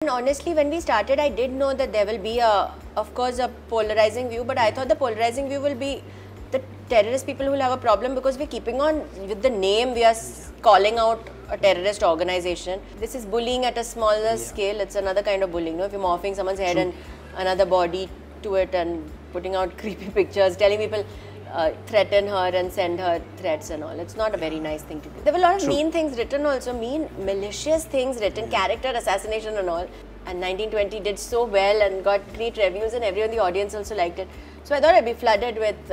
And honestly, when we started, I did know that there will be of course, a polarizing view, but I thought the polarizing view will be the terrorist people who will have a problem because we're keeping on with the name, we are calling out a terrorist organization. This is bullying at a smaller scale. It's another kind of bullying. No? If you're morphing someone's head and another body to it and putting out creepy pictures, telling people threaten her and send her threats and all. It's not a very nice thing to do. There were a lot of mean things written also, mean, malicious things written, character assassination and all. And 1920 did so well and got great reviews and everyone in the audience also liked it. So I thought I'd be flooded with,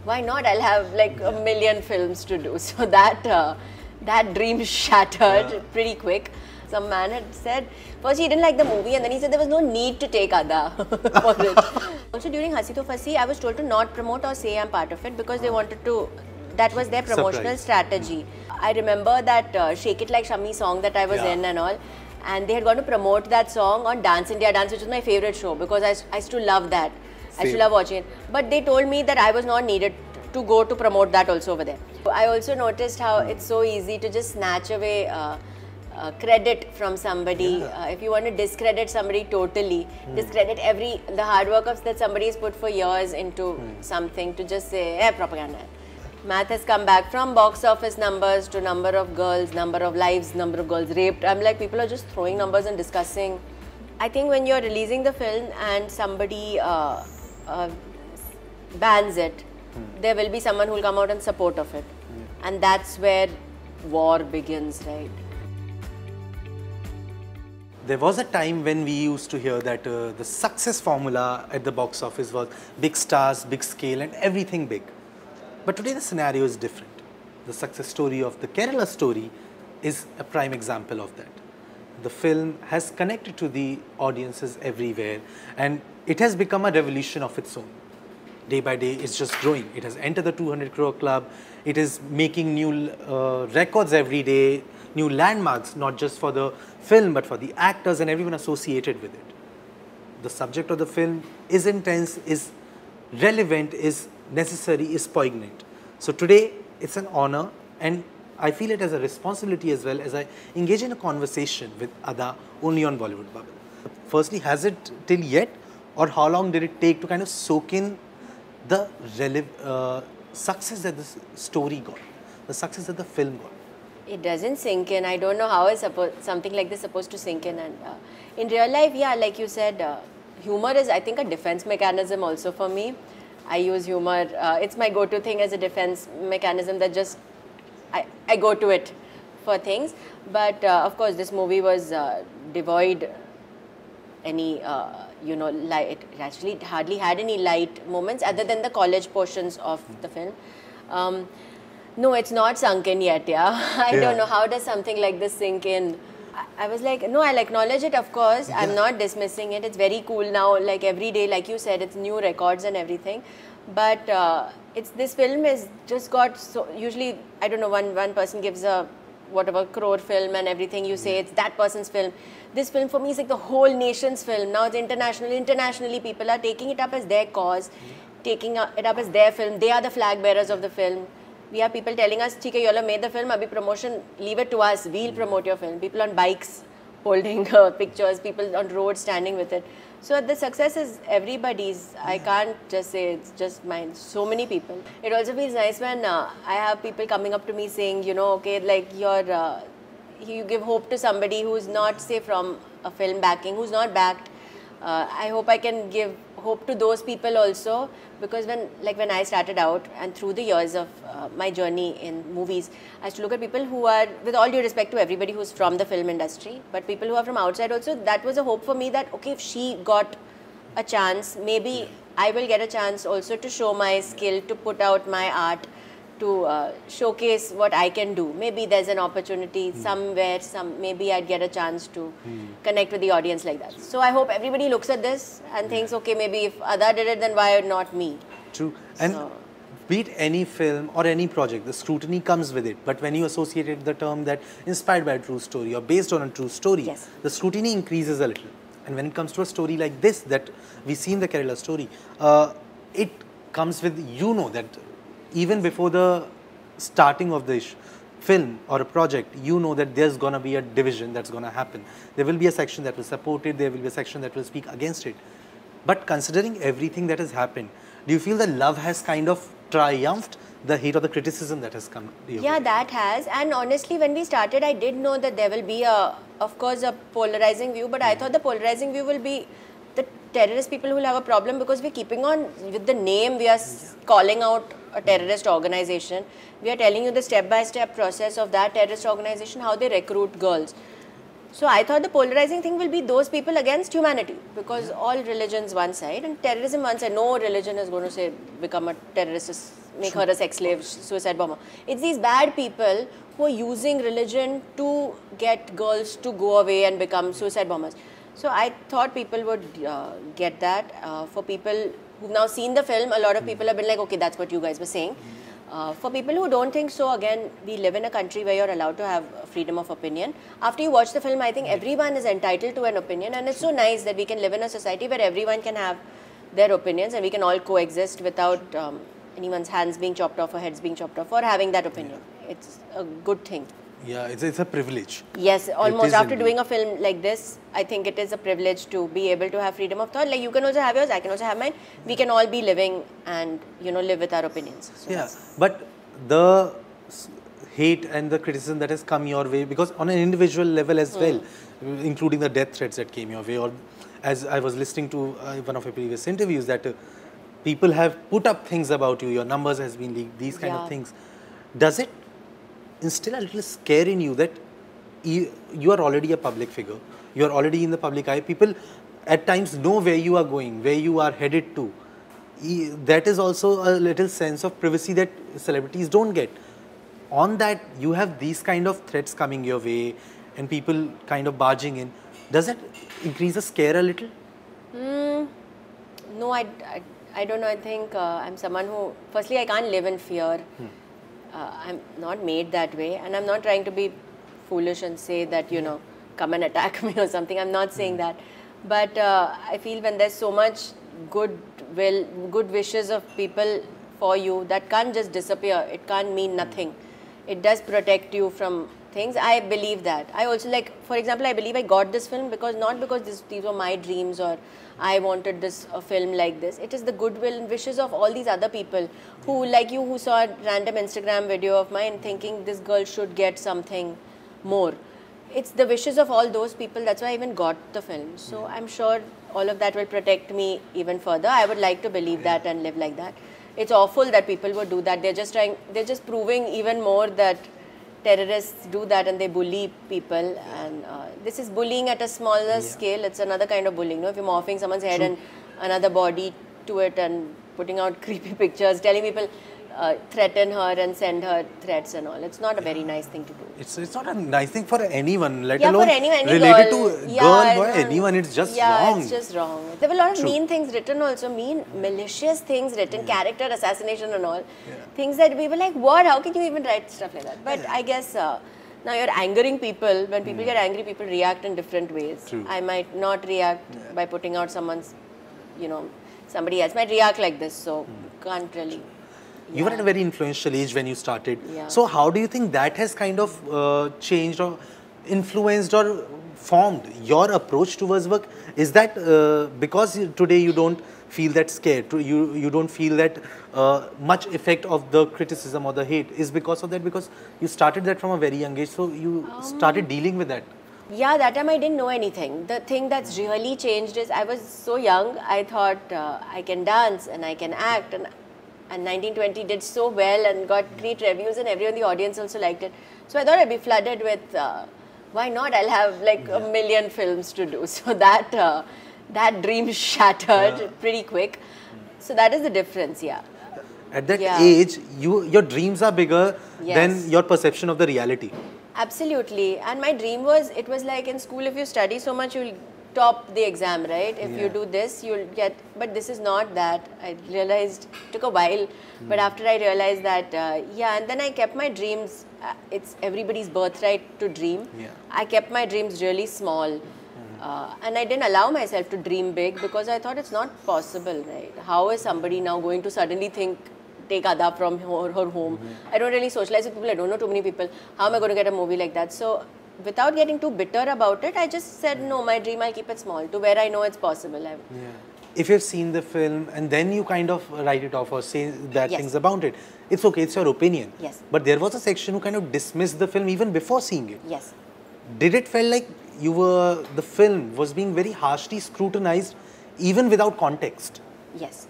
why not? I'll have like a million films to do. So that dream shattered pretty quick. Some man had said, first he didn't like the movie and then he said there was no need to take Adah for it. Also during Hasee Toh Phasee, I was told to not promote or say I'm part of it because they wanted to, that was their promotional strategy. I remember that Shake It Like Shammi song that I was in and all, and they had gone to promote that song on Dance India Dance, which was my favorite show because I used to love that. I used to love watching it. But they told me that I was not needed to go to promote that also over there. I also noticed how it's so easy to just snatch away credit from somebody. If you want to discredit somebody totally, discredit the hard work that somebody has put for years into something to just say, propaganda. Math has come back from box office numbers to number of girls, number of lives, number of girls raped. I'm like, people are just throwing numbers and discussing. I think when you're releasing the film and somebody bans it, there will be someone who will come out in support of it. And that's where war begins, right? There was a time when we used to hear that the success formula at the box office was big stars, big scale and everything big. But today the scenario is different. The success story of the Kerala story is a prime example of that. The film has connected to the audiences everywhere and it has become a revolution of its own. Day by day it's just growing. It has entered the 200 crore club. It is making new records every day, new landmarks, not just for the film but for the actors and everyone associated with it. The subject of the film is intense, is relevant, is necessary, is poignant. So today it's an honor and I feel it as a responsibility as well as I engage in a conversation with Adah only on Bollywood Bubble. Firstly, has it till yet or how long did it take to kind of soak in the success that the story got, the success that the film got? It doesn't sink in. I don't know how is something like this supposed to sink in. And in real life, yeah, like you said, humor is, I think, a defense mechanism also for me. I use humor. It's my go-to thing as a defense mechanism that just, I go to it for things. But of course, this movie was devoid any, you know, light. It actually hardly had any light moments other than the college portions of the film. No, it's not sunk in yet, I don't know. How does something like this sink in? I was like, no, I'll acknowledge it, of course. I'm not dismissing it. It's very cool now. Like every day, like you said, it's new records and everything. But this film is just got so, usually, I don't know, one person gives a whatever crore film and everything, you say it's that person's film. This film for me is like the whole nation's film. Now it's international. Internationally, people are taking it up as their cause, taking it up as their film. They are the flag bearers of the film. We have people telling us, "Okay, you all have made the film, abhi promotion, leave it to us, we'll promote your film." People on bikes holding pictures, people on roads standing with it. So the success is everybody's. I can't just say it's just mine. So many people. It also feels nice when I have people coming up to me saying, you know, okay, like you give hope to somebody who's not, say, from a film backing, who's not backed. I hope I can give hope to those people also, because when I started out and through the years of my journey in movies, I used to look at people who are, with all due respect to everybody who's from the film industry, but people who are from outside also, that was a hope for me that, okay, if she got a chance, maybe I will get a chance also to show my skill, to put out my art, to showcase what I can do. Maybe there's an opportunity somewhere, maybe I'd get a chance to connect with the audience like that. So I hope everybody looks at this and thinks, okay, maybe if Adah did it, then why not me? True. And be it any film or any project, the scrutiny comes with it. But when you associated the term that inspired by a true story or based on a true story, the scrutiny increases a little. And when it comes to a story like this that we see in the Kerala story, it comes with, you know, that even before the starting of the film or a project, you know that there's going to be a division that's going to happen. There will be a section that will support it, there will be a section that will speak against it. But considering everything that has happened, do you feel that love has kind of triumphed the hate or the criticism that has come your Yeah, way? that has. And honestly, when we started, I did know that there will be of course, a polarizing view. But I thought the polarizing view will be the terrorist people who will have a problem, because we're keeping on with the name. We are calling out a terrorist organization. We are telling you the step-by-step process of that terrorist organization, how they recruit girls. So I thought the polarizing thing will be those people against humanity, because all religions one side and terrorism one side. No religion is going to say become a terrorist, make her a sex slave, suicide bomber. It's these bad people who are using religion to get girls to go away and become suicide bombers. So I thought people would get that. For people who've now seen the film, a lot of people have been like, okay, that's what you guys were saying. For people who don't think so, again, we live in a country where you're allowed to have freedom of opinion. After you watch the film, I think everyone is entitled to an opinion, and it's so nice that we can live in a society where everyone can have their opinions and we can all coexist without anyone's hands being chopped off or heads being chopped off or having that opinion. It's a good thing. Yeah, it's a privilege. Yes, almost. is After indeed. doing a film like this, I think it is a privilege to be able to have freedom of thought. Like, you can also have yours, I can also have mine. We can all be living and, you know, live with our opinions. So Yeah, but the hate and the criticism that has come your way, because on an individual level as well, including the death threats that came your way, or as I was listening to one of your previous interviews, that people have put up things about you, your numbers has been leaked, these kind of things. Does it instill a little scare in you that you are already a public figure, you are already in the public eye, people at times know where you are going, where you are headed to? That is also a little sense of privacy that celebrities don't get. On that, you have these kind of threats coming your way and people kind of barging in. Does that increase the scare a little? no, I don't know. I think I'm someone who, firstly, I can't live in fear. I'm not made that way, and I'm not trying to be foolish and say that, you know, come and attack me or something. I'm not saying that. But I feel when there's so much goodwill, good wishes of people for you, that can't just disappear. It can't mean nothing. It does protect you from things. I believe that. I also, like, for example, I believe I got this film because, not because these were my dreams or I wanted this a film like this. It is the goodwill and wishes of all these other people who, like you, who saw a random Instagram video of mine thinking this girl should get something more. It's the wishes of all those people. That's why I even got the film. So I'm sure all of that will protect me even further. I would like to believe that and live like that. It's awful that people would do that. They're just proving even more that terrorists do that and they bully people. And this is bullying at a smaller scale. It's another kind of bullying. No? If you're morphing someone's head and another body to it and putting out creepy pictures, telling people threaten her and send her threats and all. It's not a very nice thing to do. It's not a nice thing for anyone, let Yeah, alone for anyone, any related girl. to Yeah, girl, boy, no, anyone. It's just yeah, wrong. it's just wrong. There were a lot of True. mean things written also, mean, malicious things written, character assassination and all. Things that we were like, what? How can you even write stuff like that? But I guess now you're angering people. When people get angry, people react in different ways. True. I might not react by putting out someone's, you know, somebody else might react like this. So can't really. You were at a very influential age when you started. Yeah. So how do you think that has kind of changed or influenced or formed your approach towards work? Is that because today you don't feel that scared, you don't feel that much effect of the criticism or the hate, is because of that, because you started that from a very young age, so you started dealing with that? Yeah, that time I didn't know anything. The thing that's really changed is I was so young, I thought I can dance and I can act, and 1920 did so well and got great reviews and everyone in the audience also liked it. So I thought I'd be flooded with, why not? I'll have like a million films to do. So that dream shattered pretty quick. So that is the difference, yeah. At that age, your dreams are bigger Yes. than your perception of the reality. Absolutely. And my dream was, it was like in school, if you study so much, you'll top the exam, right? If you do this, you'll get, but this is not that. I realized, it took a while, but after I realized that, and then I kept my dreams, it's everybody's birthright to dream. Yeah. I kept my dreams really small. And I didn't allow myself to dream big because I thought it's not possible, right? How is somebody now going to suddenly think take Adah from her home. I don't really socialize with people. I don't know too many people. How am I going to get a movie like that? So without getting too bitter about it, I just said, no, my dream, I'll keep it small to where I know it's possible. If you've seen the film and then you kind of write it off or say bad things about it, it's okay, it's your opinion. Yes. But there was a section who kind of dismissed the film even before seeing it. Yes. Did it feel like the film was being very harshly scrutinized even without context? Yes,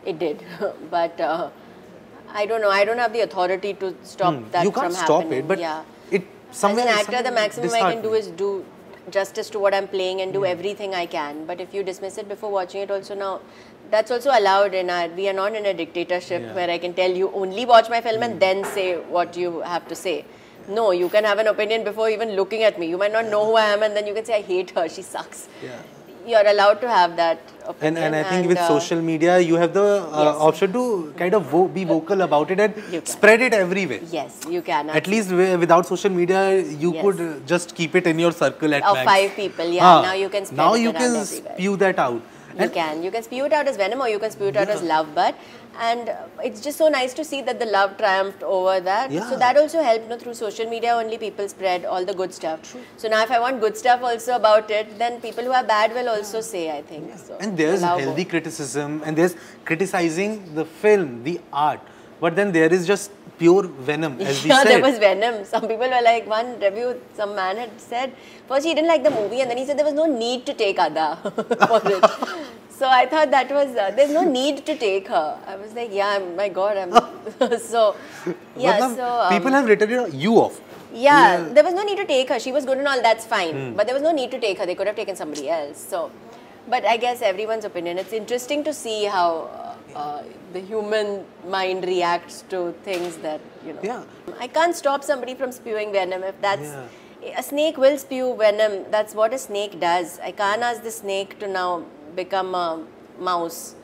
it did. But I don't know. I don't have the authority to stop that you from can't happening. stop it, but As an actor, the maximum I can do is do justice to what I'm playing and do everything I can. But if you dismiss it before watching it also now, that's also allowed in our, we are not in a dictatorship where I can tell you only watch my film and then say what you have to say. No, you can have an opinion before even looking at me. You might not know who I am and then you can say, I hate her, she sucks. You're allowed to have that opinion. And I think with social media, you have the option to kind of be vocal about it and spread it everywhere. Yes, you can. At least without social media, you could just keep it in your circle at of max. 5 people, now you can spread it around everywhere. Now you can spew that out. You can spew it out as venom or you can spew it out as love, but and it's just so nice to see that the love triumphed over that. So that also helped, through social media only people spread all the good stuff. So now if I want good stuff also about it, then people who are bad will also say, I think. So and there's healthy criticism and there's criticizing the film, the art, but then there is just pure venom, as we said. There was venom. Some people were like, one review, some man had said, first he didn't like the movie and then he said there was no need to take Adah for it. So I thought that was, there's no need to take her. I was like, my God, so, people have written you off. There was no need to take her. She was good and all, that's fine. But there was no need to take her. They could have taken somebody else. So, but I guess everyone's opinion. It's interesting to see how the human mind reacts to things that, I can't stop somebody from spewing venom. If that's, a snake will spew venom. That's what a snake does. I can't ask the snake to now become a mouse.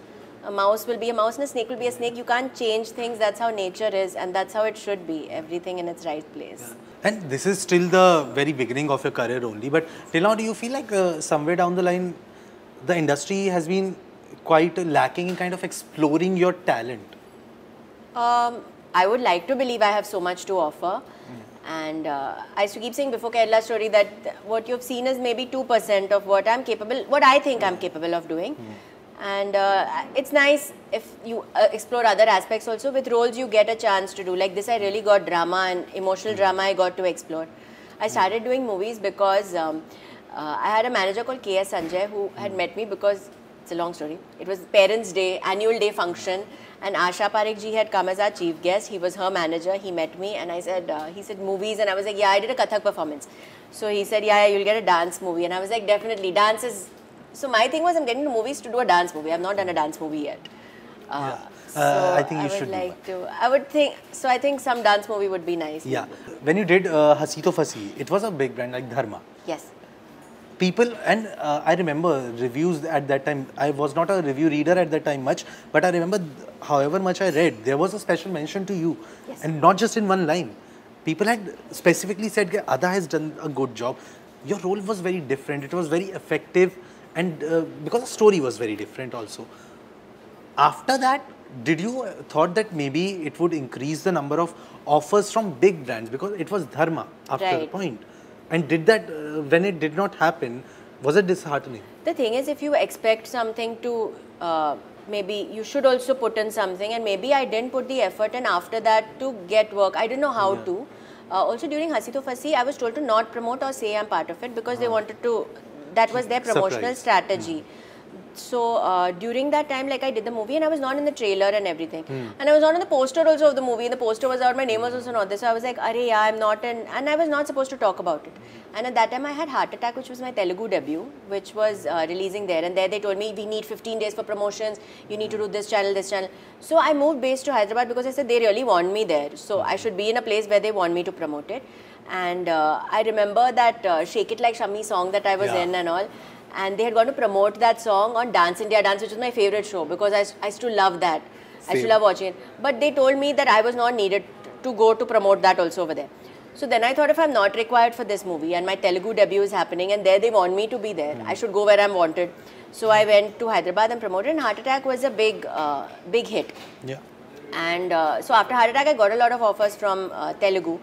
A mouse will be a mouse and a snake will be a snake. You can't change things. That's how nature is and that's how it should be. Everything in its right place. And this is still the very beginning of your career only. But till now, do you feel like somewhere down the line, the industry has been quite lacking in kind of exploring your talent? I would like to believe I have so much to offer. And I used to keep saying before Kerala Story that what you've seen is maybe 2% of what I'm capable, what I think I'm capable of doing. And it's nice if you explore other aspects also. With roles you get a chance to do. Like this, I really got drama and emotional drama I got to explore. I started doing movies because I had a manager called K.S. Sanjay who had met me because, it's a long story, it was Parents' Day, annual day function. And Asha Parekh ji had come as our chief guest. He was her manager. He met me and I said, he said movies, and I was like, I did a Kathak performance. So he said, you'll get a dance movie. And I was like, definitely, dance is... So my thing was, I'm getting to movies to do a dance movie. I've not done a dance movie yet. So I think you should I would think, so I think some dance movie would be nice. When you did Hasee Toh Phasee, it was a big brand like Dharma. Yes. People, and I remember reviews at that time. I was not a review reader at that time much, but I remember however much I read, there was a special mention to you. And not just in one line. People had specifically said, Adah has done a good job. Your role was very different. It was very effective. And because the story was very different also. After that, did you thought that maybe it would increase the number of offers from big brands? Because it was Dharma after a point. And did that, when it did not happen, was it disheartening? The thing is, if you expect something to, maybe you should also put in something, and maybe I didn't put the effort in after that to get work. I didn't know how to. Also during Hasee Toh Phasee, I was told to not promote or say I'm part of it because they wanted to, that was their promotional strategy. So during that time, like I did the movie and I was not in the trailer and everything. And I was not in the poster also of the movie. And the poster was out, my name was also not there. So I was like, Arey, I'm not in, and I was not supposed to talk about it. And at that time I had Heart Attack, which was my Telugu debut, which was releasing there. And there they told me, we need 15 days for promotions. You need to do this channel, this channel. So I moved base to Hyderabad because I said they really want me there. So I should be in a place where they want me to promote it. And I remember that Shake It Like Shammi song that I was in and all. And they had gone to promote that song on Dance India Dance, which was my favorite show because I used to love that. I used to love watching it. But they told me that I was not needed to go to promote that also over there. So then I thought if I'm not required for this movie and my Telugu debut is happening and there they want me to be there, I should go where I'm wanted. So I went to Hyderabad and promoted, and Heart Attack was a big hit. And so after Heart Attack, I got a lot of offers from Telugu.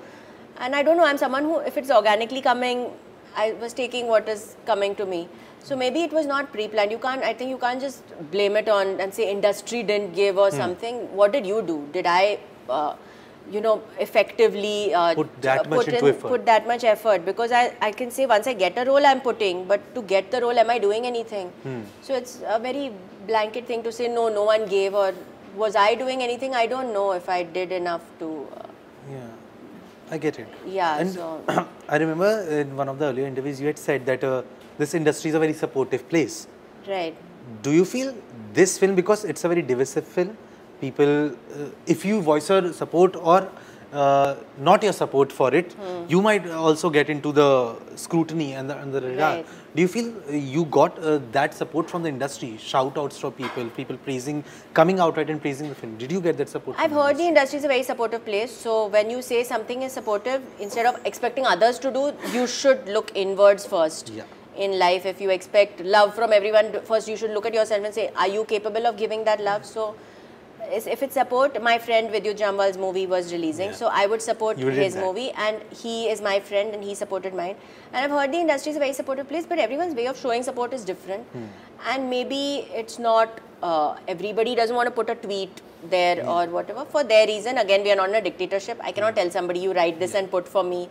And I don't know, I'm someone who, if it's organically coming, I was taking what is coming to me. So maybe it was not pre-planned. I think you can't just blame it on and say industry didn't give or something. What did you do? Did I, effectively put that much effort? Because I can say once I get a role, I'm putting, but to get the role, am I doing anything? So it's a very blanket thing to say, no one gave, or was I doing anything? I don't know if I did enough to... yeah, I get it. Yeah, and so... I remember in one of the earlier interviews, you had said that this industry is a very supportive place. Right. Do you feel this film, because it's a very divisive film, people, if you voice your support or not your support for it, you might also get into the scrutiny and the radar. Right. Do you feel you got that support from the industry? Shout outs from people praising, coming outright and praising the film. Did you get that support? I've heard the industry is a very supportive place. So when you say something is supportive, instead of expecting others to do, you should look inwards first. Yeah. In life, if you expect love from everyone, first you should look at yourself and say, are you capable of giving that love? So if it's support, my friend Vidyut Jamwal's movie was releasing, so I would support his movie, and he is my friend and he supported mine. And I've heard the industry is a very supportive place, but everyone's way of showing support is different. And maybe it's not, everybody doesn't want to put a tweet there or whatever for their reason. Again, we are not in a dictatorship. I cannot tell somebody, you write this and put for me.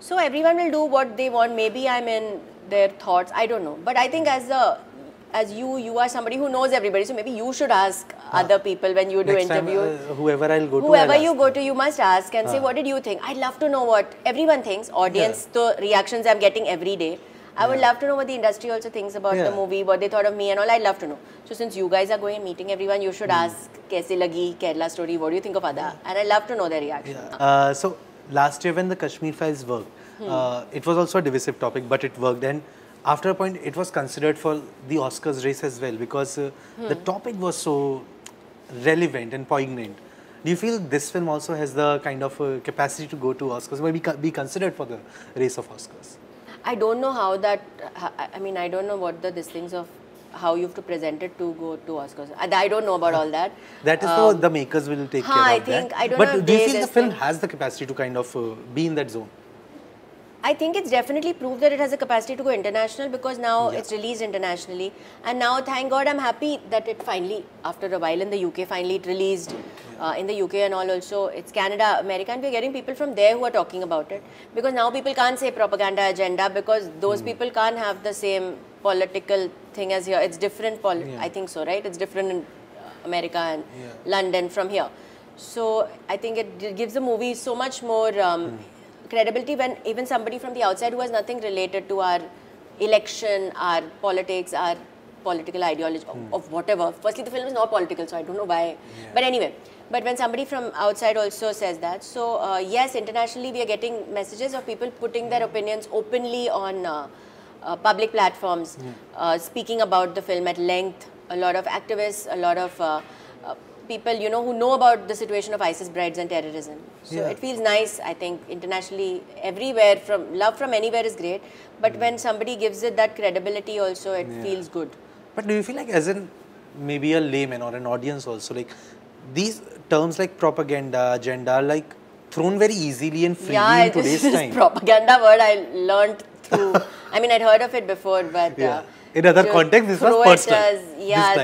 So everyone will do what they want. Maybe I'm in their thoughts. I don't know. But I think as you are somebody who knows everybody. So maybe you should ask other people when you do interviews. Whoever I'll go to. Whoever you go to, you must ask and say, what did you think? I'd love to know what everyone thinks. Audience, the reactions I'm getting every day. I would love to know what the industry also thinks about the movie, what they thought of me and all. I'd love to know. So since you guys are going and meeting everyone, you should ask, Kaise lagi Kerala story? What do you think of Adah? And I'd love to know their reaction. So last year when the Kashmir Files worked, it was also a divisive topic, but it worked, and after a point it was considered for the Oscars race as well, because the topic was so relevant and poignant. Do you feel this film also has the kind of capacity to go to Oscars, maybe be considered for the race of Oscars? I don't know how that, I mean, I don't know what the things of how you have to present it to go to Oscars. I don't know about all that. That is how the makers will take care of that. I don't know. But do you feel the film has the capacity to kind of be in that zone? I think it's definitely proved that it has a capacity to go international, because now it's released internationally. And now, thank God, I'm happy that it finally, after a while in the UK, finally it released in the UK and all also. It's Canada, America, and we're getting people from there who are talking about it. Because now people can't say propaganda agenda, because those people can't have the same political thing as here. It's different, I think so, right? It's different in America and London from here. So I think it gives the movie so much more credibility when even somebody from the outside who has nothing related to our election, our politics, our political ideology of whatever. Firstly, the film is not political, so I don't know why. But anyway, but when somebody from outside also says that, so yes, internationally we are getting messages of people putting their opinions openly on public platforms, speaking about the film at length. A lot of activists, a lot of people, you know, who know about the situation of ISIS brides and terrorism. So it feels nice, I think, internationally, everywhere, from love from anywhere is great. But when somebody gives it that credibility also, it feels good. But do you feel like, as in maybe a layman or an audience also, like these terms like propaganda, agenda are like thrown very easily and freely in today's time? This propaganda word I learned through, I mean, I'd heard of it before, but in other contexts, this was personal.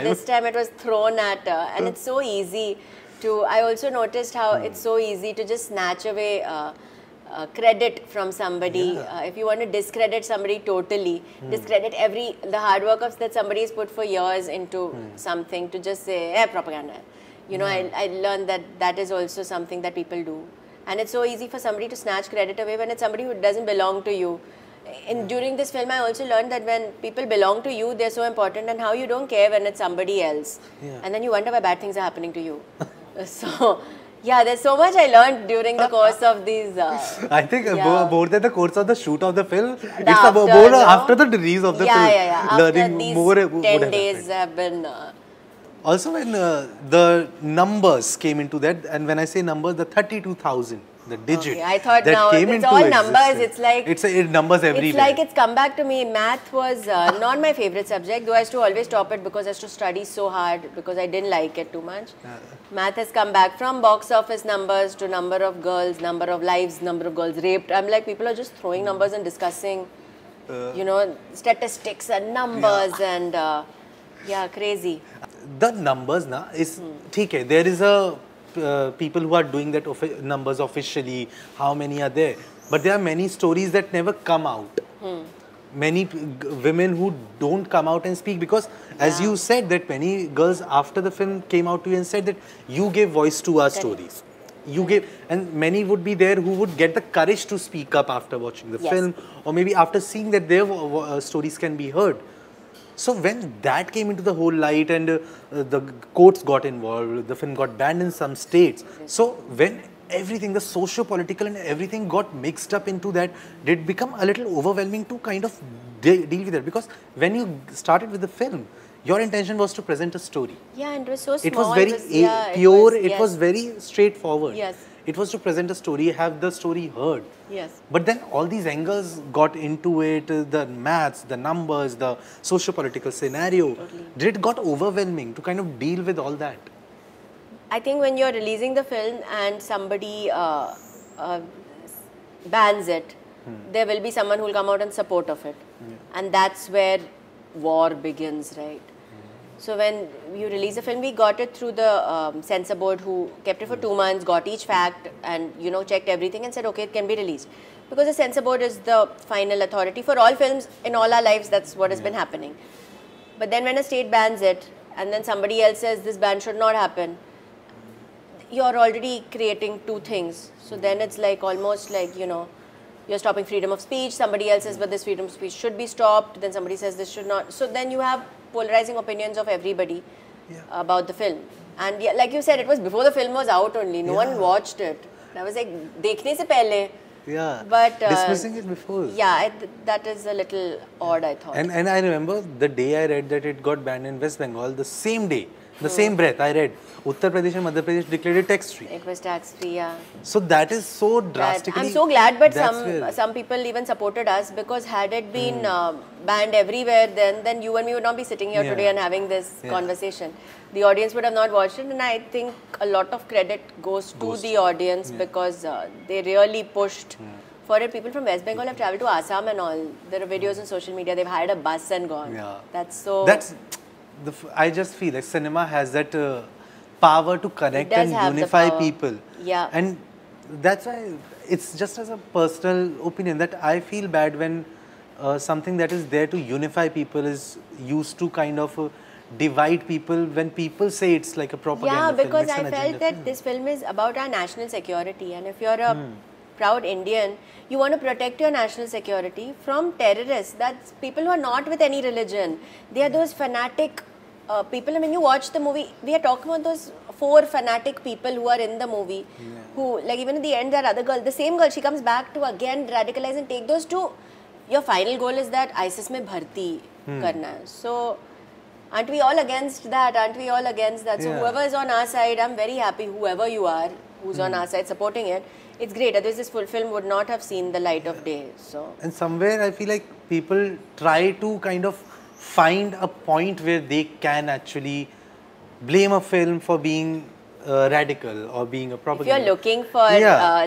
This time it was thrown at, and it's so easy to, I also noticed how it's so easy to just snatch away credit from somebody. If you want to discredit somebody totally, discredit the hard work that somebody has put for years into something, to just say, propaganda. You know, I learned that is also something that people do. And it's so easy for somebody to snatch credit away when it's somebody who doesn't belong to you. During this film, I also learned that when people belong to you, they're so important, and how you don't care when it's somebody else. And then you wonder why bad things are happening to you. So, yeah, there's so much I learned during the course of these. I think more than the course of the shoot of the film, it's more after the release of the film. Learning these more 10 days have been... Also, when the numbers came into that, and when I say numbers, the 32,000 the digit Okay, I thought that now came it's into all existence. numbers. It's like it numbers everywhere. It's like it's come back to me. Math was not my favorite subject, though I used to always top it because I used to study so hard because I didn't like it too much. Math has come back from box office numbers to number of girls, number of lives, number of girls raped. I'm like, people are just throwing numbers and discussing, you know, statistics and numbers and yeah, crazy. The numbers na is okay. There is a people who are doing that numbers officially. How many are there? But there are many stories that never come out. Many women who don't come out and speak because, as you said, that many girls after the film came out to you and said that you gave voice to our stories. You gave, and many would be there who would get the courage to speak up after watching the film, or maybe after seeing that their stories can be heard. So when that came into the whole light and the courts got involved, the film got banned in some states. So when everything, the socio-political and everything got mixed up into that, did it become a little overwhelming to kind of deal with it? Because when you started with the film, your intention was to present a story. Yeah, and it was so small. It was very pure, it was very straightforward. Yes. It was to present a story, have the story heard. Yes. But then all these angles got into it, the maths, the numbers, the socio-political scenario. Totally. Did it got overwhelming to kind of deal with all that? I think when you're releasing the film and somebody bans it, there will be someone who will come out in support of it. And that's where war begins, right? So when you release a film, we got it through the censor board who kept it for 2 months, got each fact and, you know, checked everything and said, okay, it can be released. Because the censor board is the final authority for all films in all our lives. That's what has been happening. But then when a state bans it and then somebody else says this ban should not happen, you're already creating two things. So then it's like almost like, you know, you're stopping freedom of speech. Somebody else says, but this freedom of speech should be stopped. Then somebody says this should not. So then you have polarizing opinions of everybody about the film. And yeah, like you said, it was before the film was out only. No one watched it. I was like, dekhne se pehle. Yeah. But dismissing it before. Yeah, that is a little odd, I thought. And I remember the day I read that it got banned in West Bengal, the same day, the same breath I read, Uttar Pradesh and Madhya Pradesh declared it tax-free. It was tax-free, yeah. So that is so drastically... I'm so glad, but some people even supported us because had it been banned everywhere, then you and me would not be sitting here today and having this conversation. The audience would have not watched it, and I think a lot of credit goes to the audience because they really pushed for it. People from West Bengal have traveled to Assam and all. There are videos on social media. They've hired a bus and gone. Yeah. That's so... I just feel like cinema has that power to connect and unify people. Yeah. And that's why it's just as a personal opinion that I feel bad when something that is there to unify people is used to kind of divide people when people say it's like a propaganda film. Yeah, because I felt that this film is about our national security, and if you're a proud Indian, you want to protect your national security from terrorists. That's people who are not with any religion. They are those fanatic people. And when you watch the movie, we are talking about those 4 fanatic people who are in the movie. Who, like even at the end, that other girl, the same girl, she comes back to again radicalize and take those two. Your final goal is that ISIS mein bharti karna hai. So, aren't we all against that? Aren't we all against that? So, whoever is on our side, I'm very happy, whoever you are, who's on our side supporting it. It's great. Otherwise, this full film would not have seen the light of day. So, and somewhere I feel like people try to kind of find a point where they can actually blame a film for being radical or being a propaganda. If you're looking for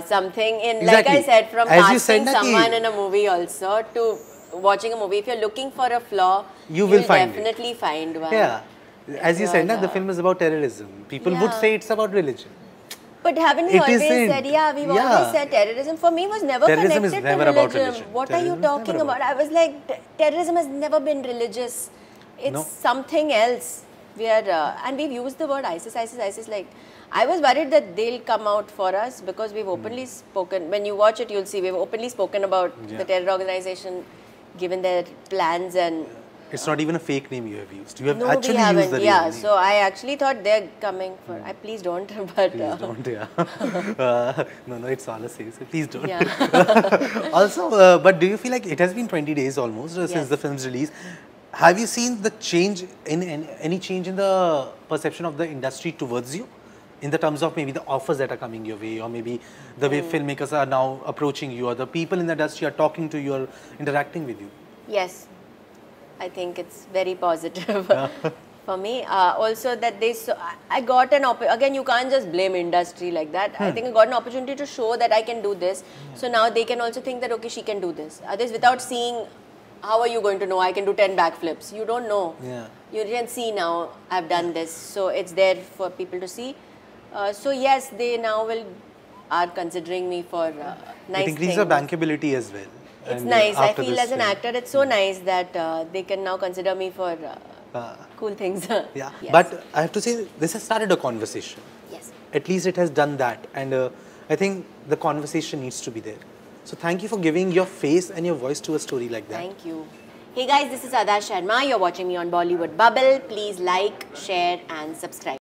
something in, like I said, from as casting someone in a movie also to watching a movie, if you're looking for a flaw, you will definitely find one. Yeah. As you said, the film is about terrorism. People would say it's about religion. But haven't we always said, we've always said terrorism for me was never connected to religion. What are you talking about? I was like, terrorism has never been religious. It's something else. And we've used the word ISIS, like, I was worried that they'll come out for us because we've openly spoken. When you watch it, you'll see we've openly spoken about the terror organization, given their plans and... It's not even a fake name you have used. You have actually used the real name. So I actually thought they're coming for... please don't, but... Please don't, no, it's all the same. So please don't. Yeah. Also, but do you feel like it has been 20 days almost since the film's release? Have you seen the change in any change in the perception of the industry towards you? in the terms of maybe the offers that are coming your way, or maybe the way filmmakers are now approaching you, or the people in the industry are talking to you or interacting with you? Yes, I think it's very positive for me. Also that I got an again, you can't just blame industry like that. I think I got an opportunity to show that I can do this. So now they can also think that, okay, she can do this. Others, without seeing, how are you going to know I can do 10 backflips? You don't know. Yeah. You can see now I've done this. So it's there for people to see. So yes, they now are considering me for nice It increases things. your bankability as well. It's And, nice. I after feel this as an film. actor, it's so nice that they can now consider me for cool things. Yeah, Yes. but I have to say, this has started a conversation. Yes. At least it has done that, and I think the conversation needs to be there. So thank you for giving your face and your voice to a story like that. Thank you. Hey guys, this is Adah Sharma. You're watching me on Bollywood Bubble. Please like, share and subscribe.